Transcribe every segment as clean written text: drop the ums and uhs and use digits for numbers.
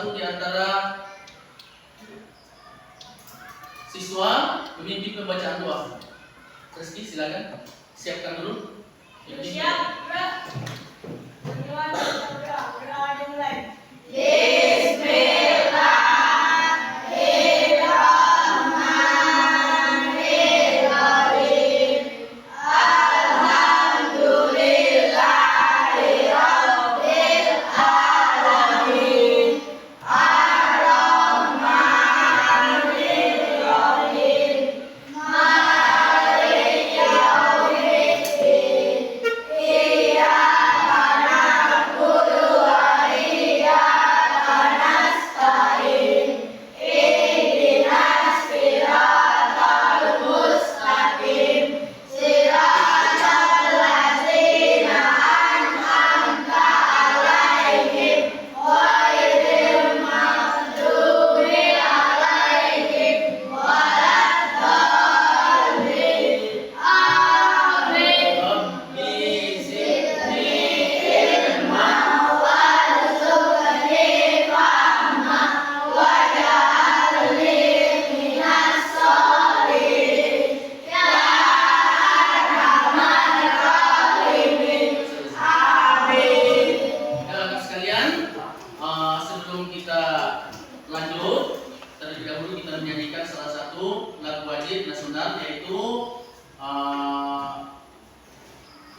satu di antara siswa memimpin pembacaan doa. Rizky, silakan. Siapkan dulu. Siap, bro. Berdoa dimulai.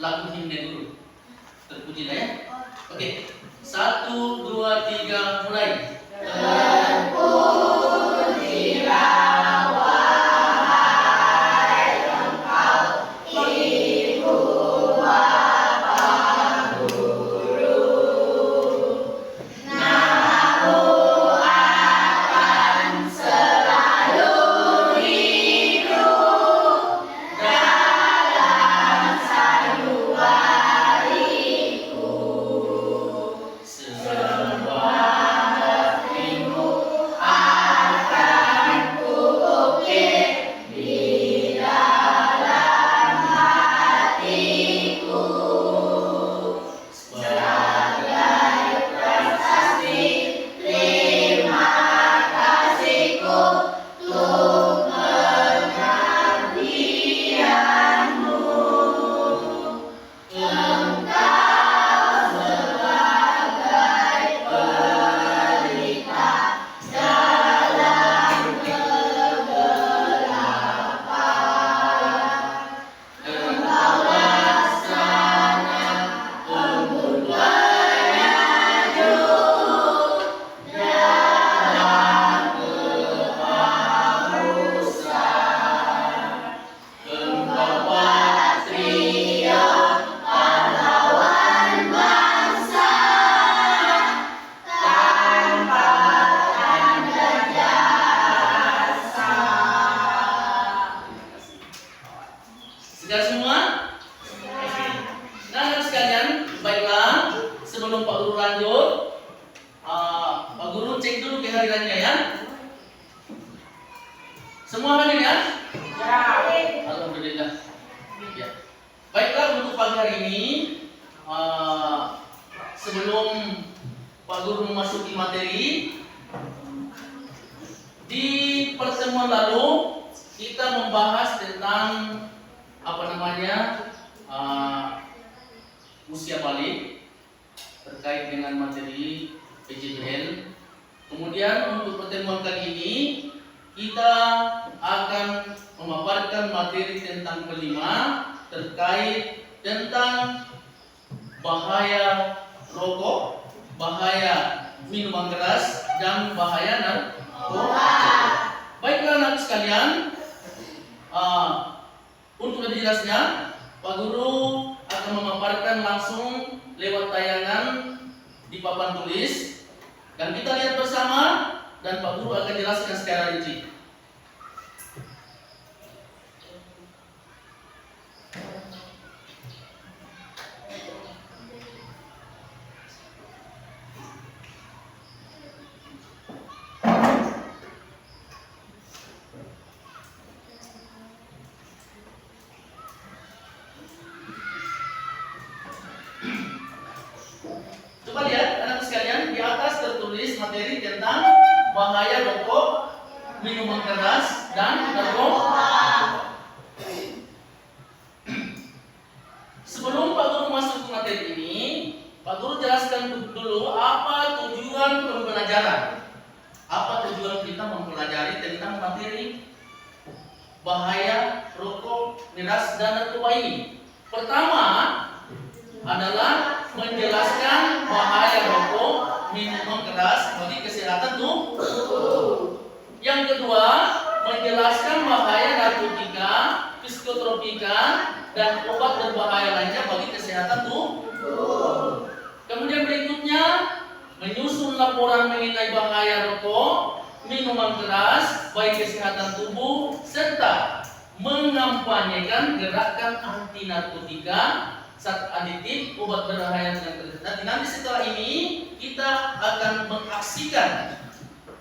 Lagu himne dulu. Terpuji lah ya. Oke. 1, 2, 3 mulai. Sudah semua? Nah, sekalian, baiklah. Sebelum Pak Guru lanjut, Pak Guru cek dulu kehadirannya ya. Semua hadir ya? Ya. Alhamdulillah. Ya. Baiklah, untuk pagi hari ini, sebelum Pak Guru memasuki materi, di pertemuan lalu kita membahas tentang usia balik terkait dengan materi PJBL. Kemudian untuk pertemuan kali ini kita akan memaparkan materi tentang kelima terkait tentang bahaya rokok, bahaya minuman keras, dan bahaya narkoba. Baiklah anak sekalian, untuk lebih jelasnya, Pak Guru akan memaparkan langsung lewat tayangan di papan tulis dan kita lihat bersama dan Pak Guru akan jelaskan secara rinci. Coba lihat anak sekalian, di atas tertulis materi materi tentang bahaya rokok, minuman keras, dan narkoba. Sebelum Pak Guru masuk ke materi ini, Pak Guru jelaskan dulu apa tujuan pembelajaran. Apa tujuan kita mempelajari tentang materi bahaya rokok, miras, dan narkoba ini. Pertama adalah menjelaskan bahaya rokok, minuman keras bagi kesehatan tubuh. Yang kedua, menjelaskan bahaya narkotika, psikotropika, dan obat berbahaya lainnya bagi kesehatan tubuh. Kemudian berikutnya, menyusun laporan mengenai bahaya rokok, minuman keras bagi kesehatan tubuh, serta mengampanyekan gerakan anti narkotika, zat aditif, obat berbahaya dan nanti setelah ini kita akan mengaksikan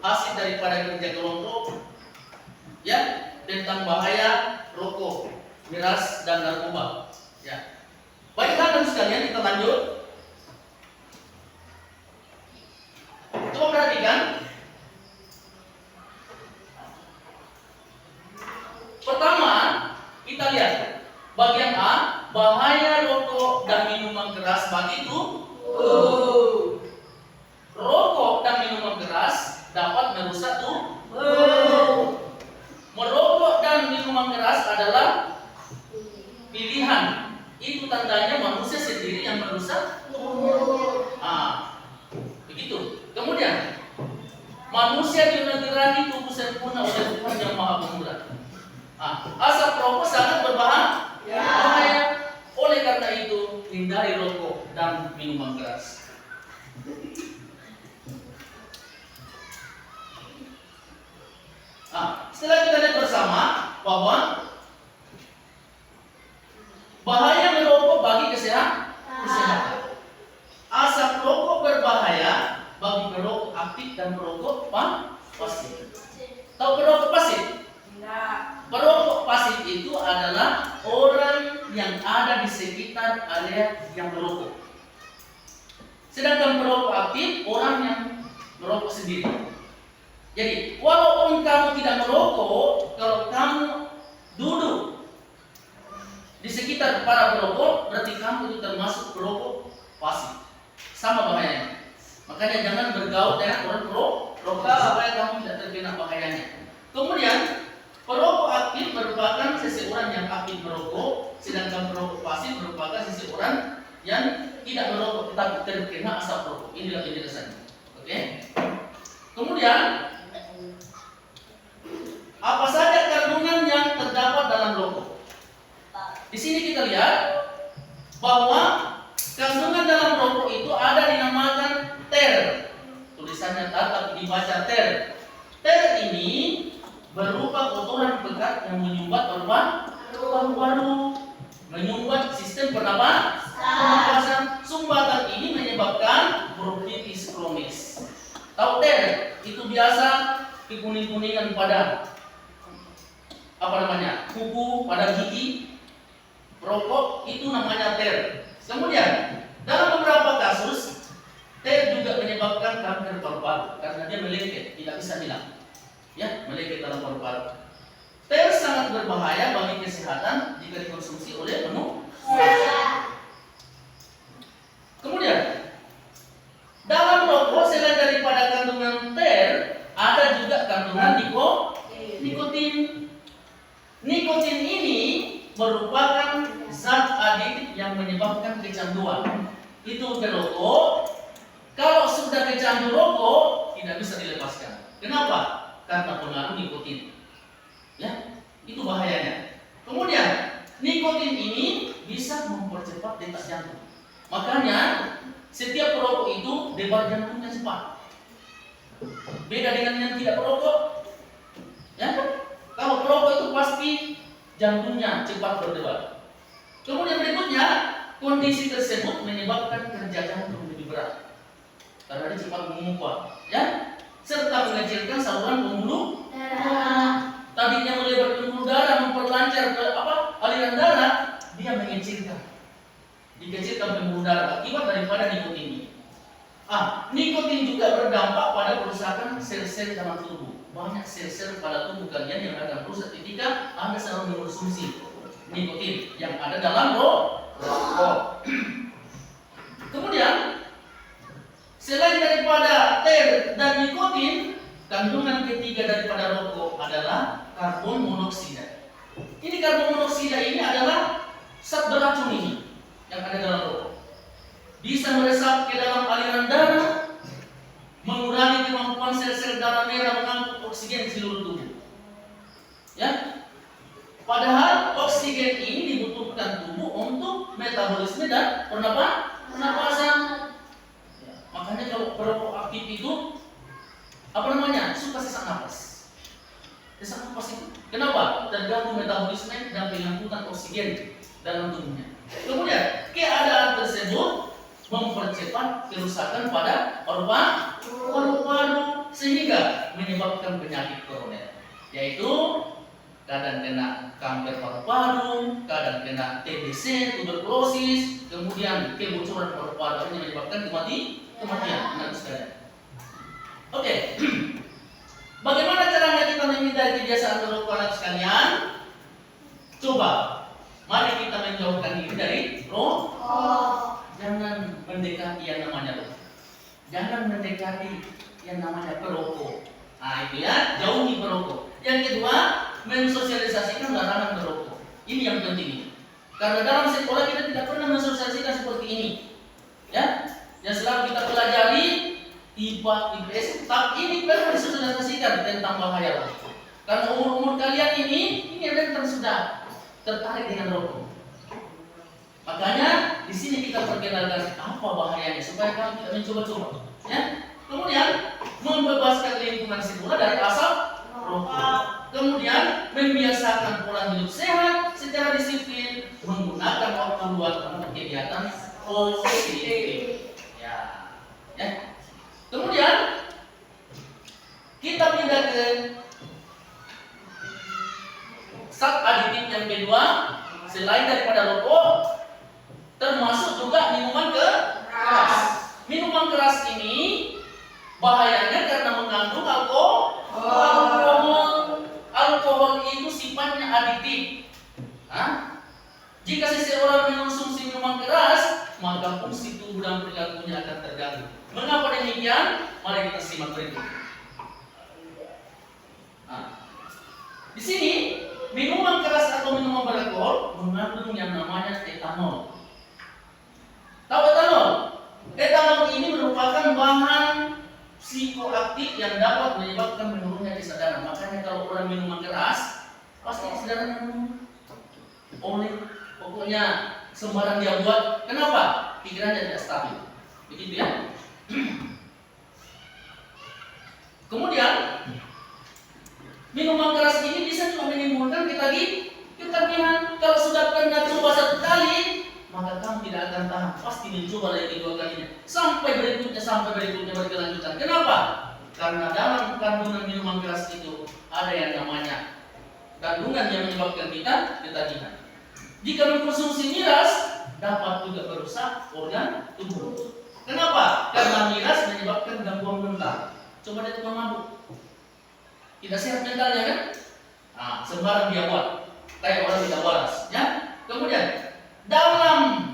hasil daripada kerja kelompok ya tentang bahaya rokok, miras, dan narkoba. Ya. Baiklah teman sekalian, kita lanjut. Coba perhatikan. Pertama, kita lihat bagian A, bahaya rokok dan minuman keras bagi tubuh. Rokok dan minuman keras dapat merusak tubuh. Merokok dan minuman keras adalah pilihan. Itu tandanya manusia sendiri yang merusak tubuh. Begitu. Kemudian, manusia dinegarani tubuh sempurna oleh Tuhan yang Maha Pemurah. Asap rokok sangat berbahaya. Oleh karena itu, hindari rokok dan minuman keras. Setelah kita lihat bersama bahwa bahaya merokok bagi kesehatan. Asap rokok berbahaya bagi perokok aktif dan perokok pasif. Tahu perokok pasif? Perokok pasif itu adalah orang yang ada di sekitar area yang merokok. Sedangkan perokok aktif orang yang merokok sendiri. Jadi, walaupun kamu tidak merokok, kalau kamu duduk di sekitar para perokok, berarti kamu itu termasuk perokok pasif. Sama bahayanya. Makanya jangan bergaul dengan orang perokok supaya kamu tidak terkena bahayanya. Kemudian, perokok aktif merupakan seseorang yang aktif merokok, sedangkan perokok pasif merupakan seseorang yang tidak merokok tetapi terkena asap rokok. Inilah penjelasannya. Oke? Kemudian, apa saja kandungan yang terdapat dalam rokok? Di sini kita lihat bahwa kandungan dalam rokok itu ada dinamakan ter. Tulisannya tapi dibaca ter. Ter ini berupa kotoran pekat yang menyumbat paru-paru, menyumbat sistem pernapasan. Sumbatan ini menyebabkan bronkitis kronis. Tahu ter? Itu biasa kekuning-kuningan pada kuku, pada gigi. Rokok itu namanya ter. Kemudian dalam beberapa kasus ter juga menyebabkan kanker paru-paru karena dia melengket, tidak bisa hilang. Ya, melengket dalam paru-paru. Ter sangat berbahaya bagi kesehatan jika dikonsumsi oleh manusia. Kemudian dalam rokok selain daripada kandungan ter, ada juga kandungan nikotin. Nikotin ini merupakan zat aditif yang menyebabkan kecanduan. Itu berokok. Kalau sudah kecandu rokok, tidak bisa dilepaskan. Kenapa? Karena pengaruh nikotin. Ya, itu bahayanya. Kemudian, nikotin ini bisa mempercepat detak jantung. Makanya, setiap perokok itu debar jantungnya cepat. Beda dengan yang tidak perokok. Ya, kalau perokok itu pasti jantungnya cepat berdebar. Kemudian berikutnya, kondisi tersebut menyebabkan kerja jantung lebih berat karena dia cepat mengumpah, ya, serta mengecilkan saluran pembuluh darah. Tadinya melebar pembuluh darah, memperlancar aliran darah, dia dikecilkan pembuluh darah akibat daripada nikotin ini. Nikotin juga berdampak pada proses sel-sel dalam tubuh. Banyak sel-sel pada tubuh kalian yang akan rusak ketika Anda sedang mengkonsumsi nikotin yang ada dalam rokok. Kemudian, selain daripada ter dan nikotin, kandungan ketiga daripada rokok adalah karbon monoksida. Ini karbon monoksida ini adalah zat beracun ini yang ada dalam rokok. Bisa meresap ke dalam aliran darah, mengurangi kemampuan sel-sel darah merah mengangkut oksigen di seluruh tubuh. Ya, padahal oksigen ini dibutuhkan tubuh untuk metabolisme dan pernapasan. Ya, makanya kalau perokok aktif itu suka sesak napas. Sesak napas itu kenapa? Terganggu metabolisme dan pengangkutan oksigen dalam tubuhnya. Kemudian keadaan tersebut mempercepat kerusakan pada paru-paru sehingga menyebabkan penyakit koroner, yaitu kadang kena kanker paru-paru, kadang kena TBC, tuberkulosis, kemudian kebocoran paru-paru yang menyebabkan kematian. Oke. Bagaimana caranya kita menghindari kebiasaan merokok anak sekalian? Coba, mari kita menjauhkan diri dari rokok. Jangan mendekati yang namanya rokok. Jangan mendekati yang namanya perokok. Nah itu ya, jauhi perokok. Yang kedua, mensosialisasikan larangan merokok. Ini yang penting. Karena dalam sekolah kita tidak pernah mensosialisasikan seperti ini. Ya, yang selalu kita pelajari IPA, IPS, tapi ini perlu disosialisasikan tentang bahaya rokok. Karena umur kalian ini rentan sudah tertarik dengan rokok. Makanya di sini kita perkenalkan apa bahayanya supaya kamu tidak mencoba-coba. Ya. Kemudian membebaskan lingkungan sekolah dari asap rokok. Kemudian membiasakan pola hidup sehat secara disiplin, menggunakan waktu luang untuk kegiatan positif. Ya. Kemudian kita pindah ke zat aditif yang kedua, selain daripada rokok, termasuk juga minuman keras. Minuman keras ini bahayanya karena mengandung alkohol. Alkohol itu sifatnya aditif. Jika seseorang mengonsumsi minuman keras, maka fungsi tubuh dan perilakunya akan terganggu. Mengapa demikian? Mari kita simak berikut. Di sini minuman keras atau minuman beralkohol mengandung yang namanya etanol. Tahu etanol? Etanol ini merupakan bahan psikoaktif yang dapat menyebabkan menurunnya kesadaran. Makanya kalau orang minuman keras, pasti kesadarannya menurun. Pokoknya sembarang dia buat. Kenapa? Pikirannya tidak stabil. Begitu ya. Kemudian minuman keras ini bisa juga menimbulkan ketagihan. Kalau sudah pernah coba satu kali, maka kamu tidak akan tahan, pasti mencoba lagi kedua kalinya sampai berikutnya berkelanjutan. Kenapa? Karena dalam kandungan minuman keras itu ada yang namanya kandungan yang menyebabkan kita ketagihan. Jika mengkonsumsi miras dapat juga merusak organ tubuh. Kenapa? Karena miras menyebabkan gangguan mental. Coba dia tukang mabuk, tidak sehat mentalnya kan? Sembarang dia buat, kayak orang tidak waras. Ya. Kemudian dalam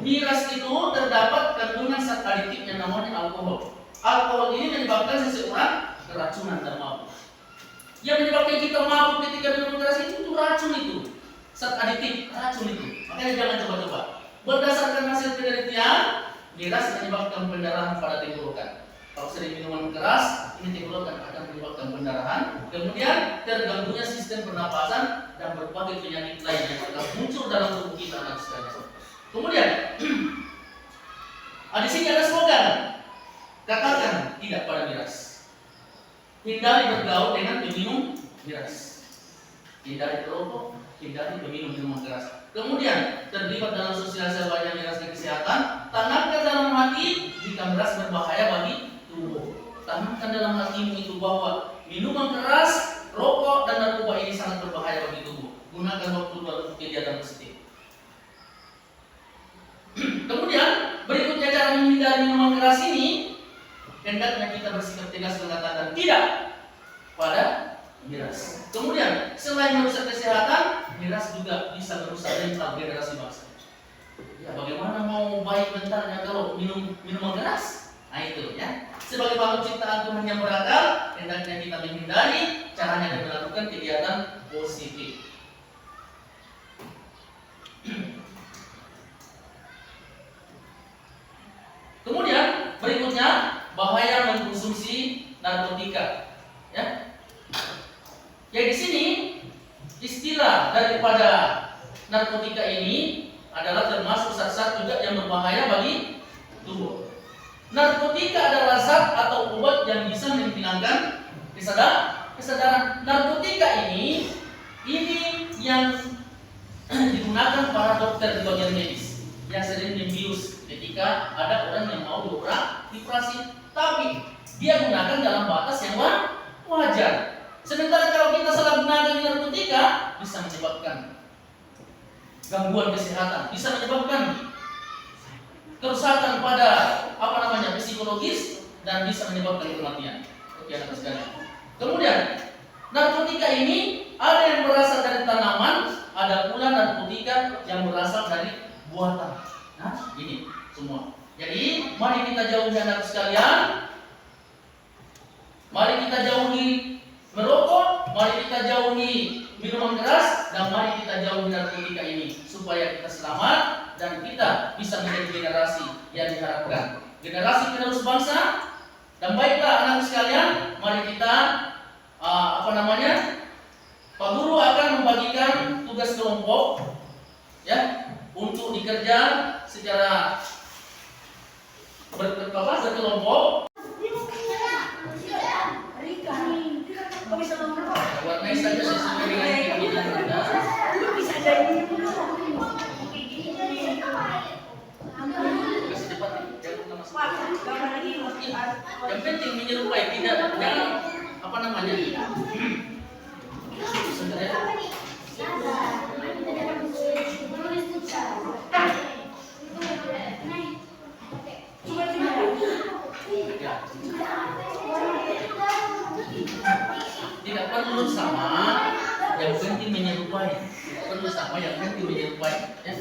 miras itu terdapat kandungan zat aditif yang namanya alkohol. Alkohol ini menyebabkan seseorang keracunan dan mabuk. Yang menyebabkan kita mabuk ketika minum keras itu racun itu. Zat aditif, racun itu. Makanya jangan coba-coba. Berdasarkan hasil penelitian, miras menyebabkan pendarahan pada tenggorokan. Kalau sering minuman keras, ini tenggorokan akan menyebabkan pendarahan. Kemudian terganggunya sistem pernapasan dan berbagai penyakit lain yang akan muncul dalam tubuh kita anak sekalian. Kemudian, di sini ada slogan, katakan tidak pada miras. Hindari bergaul dengan peminum miras. Hindari perokok, hindari peminum minuman keras. Kemudian terlibat dalam sosialisasi bahaya miras dan kesehatan. Tanamkan dalam hati jika miras berbahaya bagi tubuh. Tanamkan dalam hatimu itu bahwa minuman keras, rokok dan narkoba ini sangat berbahaya bagi tubuh. Gunakan waktu luang untuk kegiatan positif. Kemudian berikutnya cara menghindari minuman keras ini, hendaknya kita bersikap tegas mengatakan tidak pada miras. Kemudian selain merusak kesehatan, miras juga bisa merusak mental generasi bangsa. Ya, bagaimana mau baik mentalnya kalau minuman keras? Nah itu ya. Sebagai makhluk ciptaan Tuhan yang berakal, hendaknya kita menghindari caranya dan melakukan kegiatan positif. Kemudian berikutnya bahaya mengkonsumsi narkotika. Ya. Ya di sini istilah daripada narkotika ini adalah termasuk zat-zat juga yang berbahaya bagi tubuh. Narkotika adalah zat atau obat yang bisa menghilangkan kesadaran. Narkotika ini yang digunakan para dokter di bagian medis yang sering membius ketika ada orang yang mau dioperasi, tapi dia gunakan dalam batas yang wajar. Sementara kalau kita salah gunakan narkotika bisa menyebabkan gangguan kesehatan, bisa menyebabkan kerusakan pada psikologis dan bisa menyebabkan kematian. Oke, anak sekalian. Kemudian narkotika ini ada yang berasal dari tanaman, ada pula narkotika yang berasal dari buatan. Nah, ini semua. Jadi, mari kita jauhi anak sekalian. Mari kita jauhi merokok, mari kita jauhi minuman keras, dan mari kita jauhi narkotika ini supaya kita selamat dan kita bisa menjadi generasi yang diharapkan. Generasi penerus bangsa. Dan baiklah anak sekalian, mari kita Pak Guru akan membagikan tugas kelompok ya untuk dikerja secara berkelompok. Warnai saja sesuai dengan keinginan Anda. Kasih cepat, jangan lama sekali. Yang penting menyerupai, tidak tidak perlu sama, yang penting menyerupai. Tidak perlu sama, yang penting menyerupai. Ya.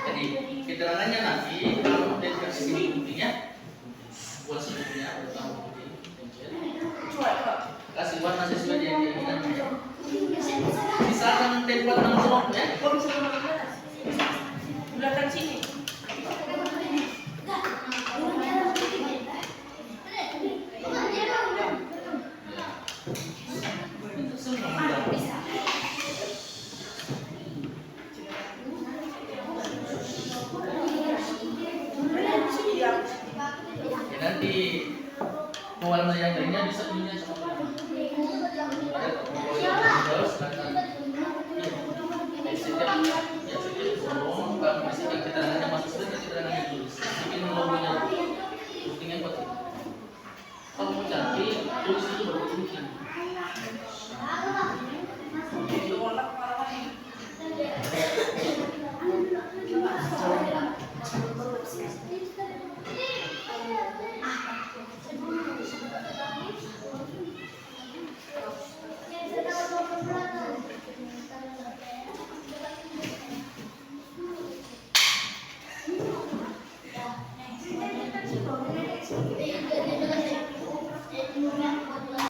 Jadi keterangannya nanti kalau dikasih sini buktinya, buat sebutnya utama bukti, kasih warna sesuai dengan keinginannya. Misalkan tempat nongkrong ya. Belakang sini. Itu semua. Nanti pewarna yang lainnya bisa punya sama setiap kolom kami bisikan keterangannya masuk saja keterangannya tulis bikin logonya buktinya buat itu kalau mau cantik tulis itu baru bikin.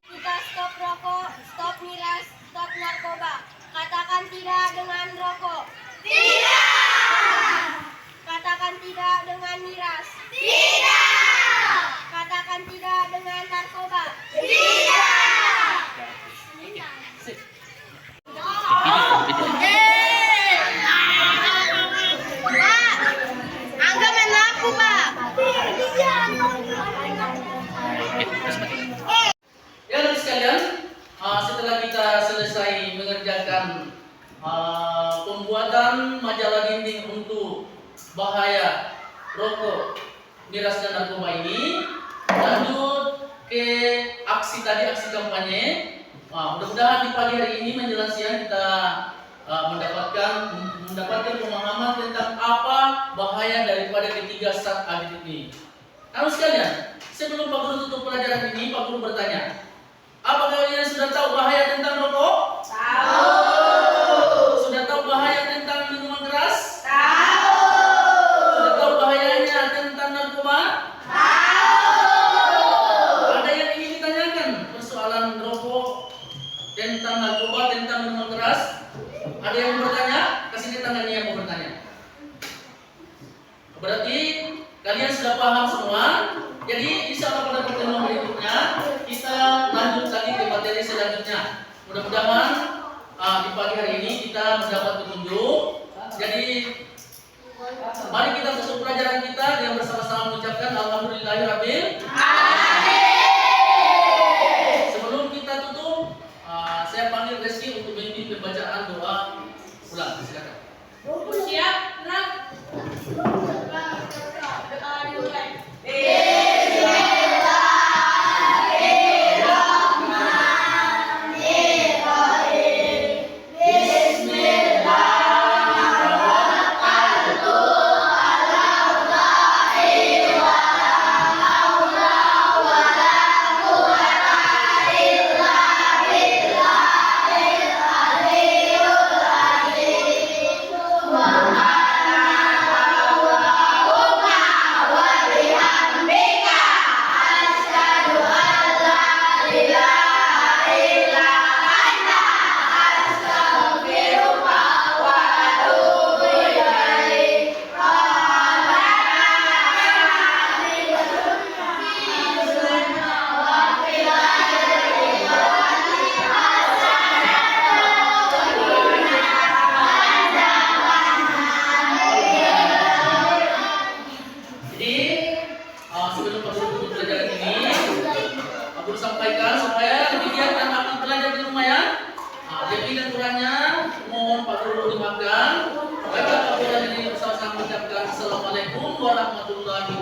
Kita stop rokok, stop miras, stop narkoba. Katakan tidak dengan rokok. Tidak. Katakan tidak dengan miras. Tidak. Katakan tidak dengan narkoba. Tidak. Pak, Angga main lampu, Pak. Ya, teman sekalian, setelah kita selesai pembuatan majalah dinding untuk bahaya rokok, miras dan narkoba ini. Lanjut ke aksi tadi, aksi kampanye. Mudah-mudahan di pagi hari ini menjelang siang kita mendapatkan pemahaman tentang apa bahaya daripada ketiga zat aditif ini. Anak sekalian, sebelum Pak Guru tutup pelajaran ini, Pak Guru bertanya, apakah kalian sudah tahu bahaya tentang rokok? Tahu. Sudah tahu bahaya tentang minuman keras? Tahu. Sudah tahu bahayanya tentang narkoba? Ada yang ingin ditanyakan persoalan rokok, tentang narkoba, tentang minuman keras? Ada yang mau bertanya? Kasih di tangannya yang mau bertanya. Berarti kalian sudah paham semua. Jadi insya Allah pada pertemuan berikutnya kita lanjut lagi ke materi selanjutnya. Mudah-mudahan di pagi hari ini kita mendapat petunjuk. Jadi mari kita tutup pelajaran kita dengan bersama-sama mengucapkan alhamdulillahirabbil. Sebelum kita tutup, saya panggil Reski untuk memimpin pembacaan doa ulang. Silakan. Siap, gerak. Doa dimulai. Sebelum Pak Guru tutup pelajaran ini, Pak Guru sampaikan supaya lebih giat dan aktif belajar di rumah ya. Lebih dan kurangnya mohon Pak Guru dimaafkan. Baiklah Pak Guru ini bersama-sama mengucapkan Assalamualaikum warahmatullahi wabarakatuh.